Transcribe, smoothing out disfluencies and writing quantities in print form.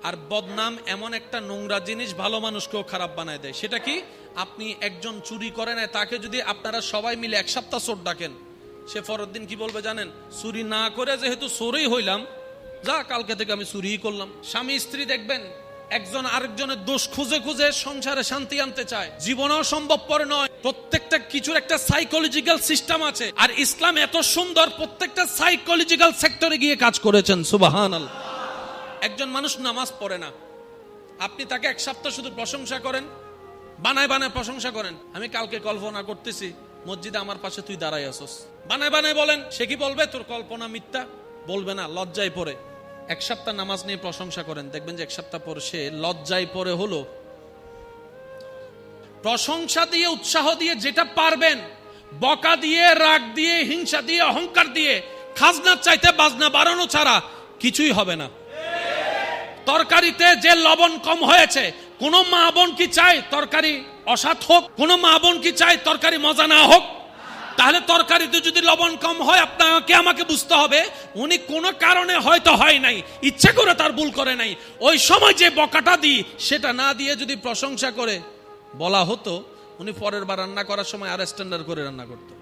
আর বদনাম এমন একটা নোংরা জিনিস, ভালো মানুষকেও খারাপ বানায় দেয়। সেটা কি? আপনি একজন চুরি করে নেয়, তাকে যদি আপনারা সবাই মিলে এক সপ্তাহ চোর ডাকেন, সে পরের দিন কি বলবে জানেন? চুরি না করে যেহেতু চোরই হইলাম, যা কালকে থেকে আমি চুরিই করলাম। স্বামী স্ত্রী দেখবেন একজন আরেকজনের দোষ খুঁজে খুঁজে সংসারে শান্তি আনতে চায়, জীবনেও সম্ভবপর নয়। প্রত্যেকটা কিছুর একটা সাইকোলজিক্যাল সিস্টেম আছে, আর ইসলাম এত সুন্দর প্রত্যেকটা সাইকোলজিক্যাল সেক্টরে গিয়ে কাজ করেছেন। সুবহানাল্লাহ। একজন মানুষ নামাজ পড়ে না, আপনি তাকে এক সপ্তাহ শুধু প্রশংসা করেন, বানায় বানায় প্রশংসা করেন। আমি কালকে কল্পনা করতেছি মসজিদে আমার পাশে তুই দাঁড়াই আসস, বানায় বানায় বলেন। সে কি বলবে? তোর কল্পনা মিথ্যা বলবে না, লজ্জায় পড়ে। এক সপ্তাহ নামাজ নিয়ে প্রশংসা করেন, দেখবেন যে এক সপ্তাহ পর সে লজ্জায় পড়ে হলো। প্রশংসা দিয়ে, উৎসাহ দিয়ে যেটা পারবেন, বকা দিয়ে, রাগ দিয়ে, হিংসা দিয়ে, অহংকার দিয়ে, খাজনার চাইতে বাজনা বাড়ানো ছাড়া কিছুই হবে না। তরকারিতে যে লবণ কম হয়েছে, কোন মা বোন কি চায় তরকারি অসাধ হোক? কোন মা বোন কি চায় তরকারি মজা না হোক? তাহলে তরকারিতে যদি লবণ কম হয়, আপনাকে আমাকে বুঝতে হবে উনি কোনো কারণে হয়তো হয় নাই, ইচ্ছে করে তার ভুল করে নাই। ওই সময় যে বকাটা দিই, সেটা না দিয়ে যদি প্রশংসা করে বলা হতো, উনি পরের বার রান্না করার সময় আর স্ট্যান্ডার্ড করে রান্না করতো।